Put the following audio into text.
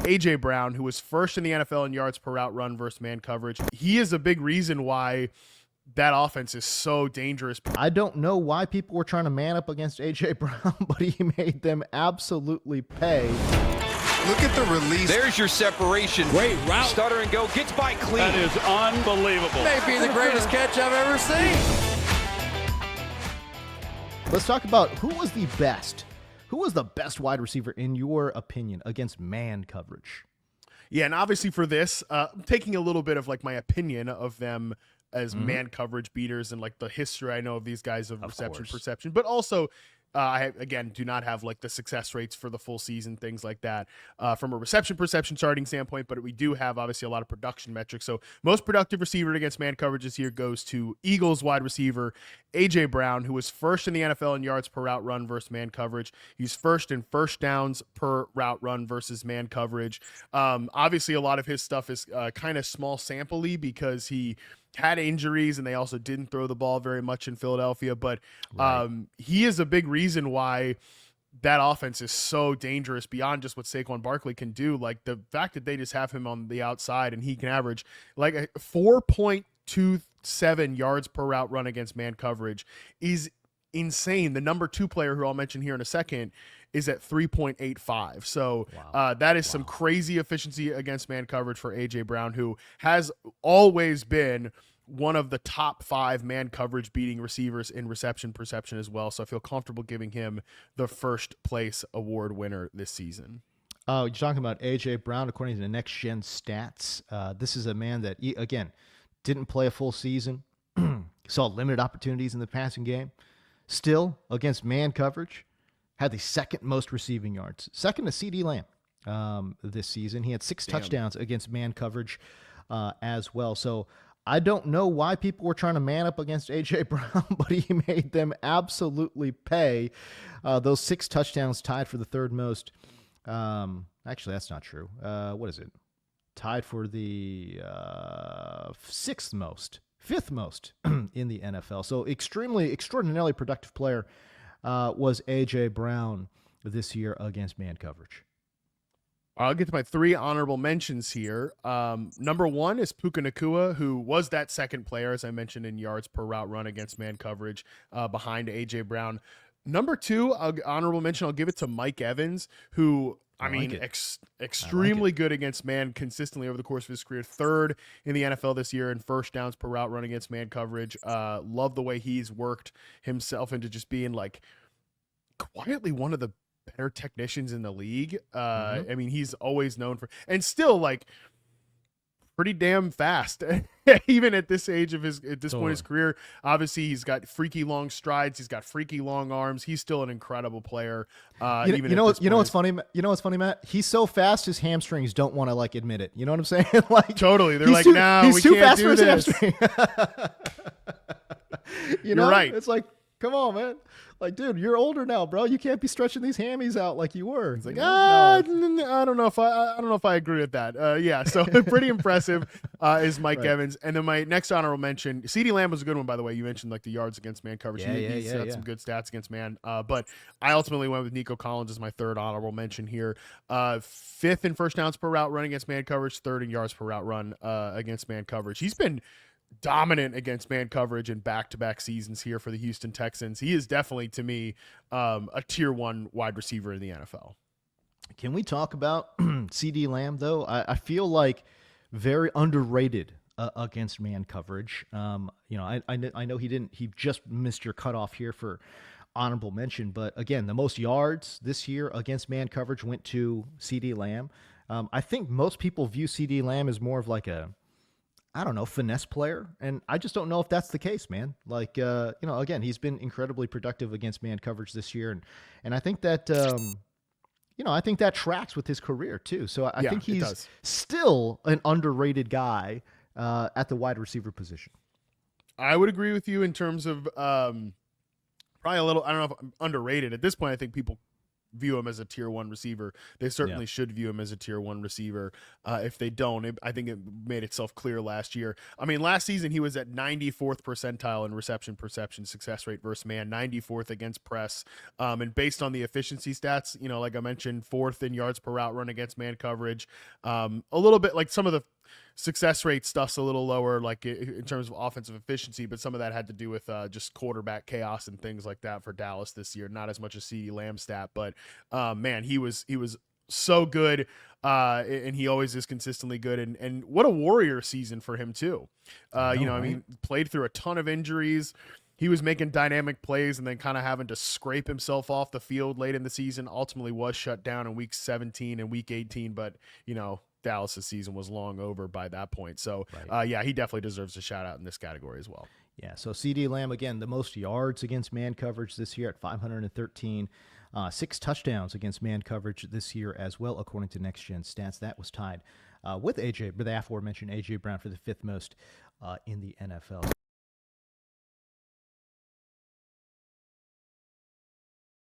A.J. Brown, who was first in the NFL in yards per route run versus man coverage. He is a big reason why that offense is so dangerous. I don't know why people were trying to man up against A.J. Brown, but he made them absolutely pay. Look at the release. There's your separation. Great route. Stutter and go. Gets by clean. That is unbelievable. May be the greatest catch I've ever seen. Let's talk about who was the best. Who was the best wide receiver, in your opinion, against man coverage? Yeah, and obviously for this, I'm taking a little bit of like my opinion of them as man coverage beaters and like the history I know of these guys of reception perception, but also I again do not have like the success rates for the full season, things like that from a reception perception starting standpoint, but we do have obviously a lot of production metrics. So most productive receiver against man coverage this year goes to Eagles wide receiver A.J. Brown, who was first in the NFL in yards per route run versus man coverage. He's first in first downs per route run versus man coverage. Obviously a lot of his stuff is kind of small sample-y because he had injuries and they also didn't throw the ball very much in Philadelphia, but he is a big reason why that offense is so dangerous beyond just what Saquon Barkley can do. Like the fact that they just have him on the outside and he can average like a 4.27 yards per route run against man coverage is insane. The number 2 player, who I'll mention here in a second, is at 3.85. So that is some crazy efficiency against man coverage for A.J. Brown, who has always been one of the top 5 man coverage beating receivers in reception perception as well. So I feel comfortable giving him the first place award winner this season. You're talking about A.J. Brown, according to the Next Gen Stats. This is a man that, again, didn't play a full season, saw limited opportunities in the passing game. Still, against man coverage, had the second most receiving yards, second to C.D. Lamb this season. He had 6 touchdowns against man coverage as well. So I don't know why people were trying to man up against A.J. Brown, but he made them absolutely pay. Those 6 touchdowns tied for the third most. Actually, that's not true. What is it? Tied for the 6th most, 5th most in the NFL. So extraordinarily productive player was A.J. Brown this year against man coverage. I'll get to my 3 honorable mentions here. Number 1 is Puka Nacua, who was that second player, as I mentioned, in yards per route run against man coverage behind A.J. Brown. Number 2, honorable mention, I'll give it to Mike Evans, who, extremely good against man consistently over the course of his career. 3rd in the NFL this year in first downs per route run against man coverage. Love the way he's worked himself into just being like quietly one of the better technicians in the league. I mean, he's always known for, and still like pretty damn fast, even at this age of his, at this point in his career. Obviously, he's got freaky long strides. He's got freaky long arms. He's still an incredible player. You know what's funny, Matt? He's so fast, his hamstrings don't want to like admit it. You know what I'm saying? Like totally, they're like, no, we can't do this. You're right. It's like, come on, man. Like, dude, you're older now, bro. You can't be stretching these hammies out like you were. It's like, I don't know if I agree with that. Yeah, so pretty impressive is Mike Evans. And then my next honorable mention, C.D. Lamb was a good one, by the way. You mentioned like the yards against man coverage. He's got some good stats against man. But I ultimately went with Nico Collins as my 3rd honorable mention here. 5th in first downs per route run against man coverage, 3rd in yards per route run against man coverage. He's been dominant against man coverage in back-to-back seasons here for the Houston Texans. He is definitely, to me, a tier 1 wide receiver in the NFL. Can we talk about C.D. Lamb, though? I feel like very underrated against man coverage. I know he just missed your cutoff here for honorable mention, but again, the most yards this year against man coverage went to C.D. Lamb. I think most people view C.D. Lamb as more of like a, I don't know, finesse player. And I just don't know if that's the case, man. Like, again, he's been incredibly productive against man coverage this year. And I think that, I think that tracks with his career too. So I think he's still an underrated guy at the wide receiver position. I would agree with you in terms of probably a little, I don't know if I'm underrated. At this point, I think people view him as a tier 1 receiver, they certainly should view him as a tier 1 receiver. If they don't, I think it made itself clear last year. I mean, last season he was at 94th percentile in reception perception success rate versus man, 94th against press. And based on the efficiency stats, you know, like I mentioned, 4th in yards per route run against man coverage. A little bit like some of the success rate stuff's a little lower, like in terms of offensive efficiency, but some of that had to do with just quarterback chaos and things like that for Dallas this year. Not as much as CeeDee Lamb stat, but man, he was so good, and he always is consistently good. And what a Warrior season for him too. I mean, played through a ton of injuries. He was making dynamic plays and then kind of having to scrape himself off the field late in the season. Ultimately was shut down in week 17 and week 18, but Dallas' season was long over by that point. So, he definitely deserves a shout out in this category as well. Yeah, so CeeDee Lamb, again, the most yards against man coverage this year at 513. 6 touchdowns against man coverage this year as well, according to Next Gen Stats. That was tied with the aforementioned A.J. Brown for the 5th most in the NFL.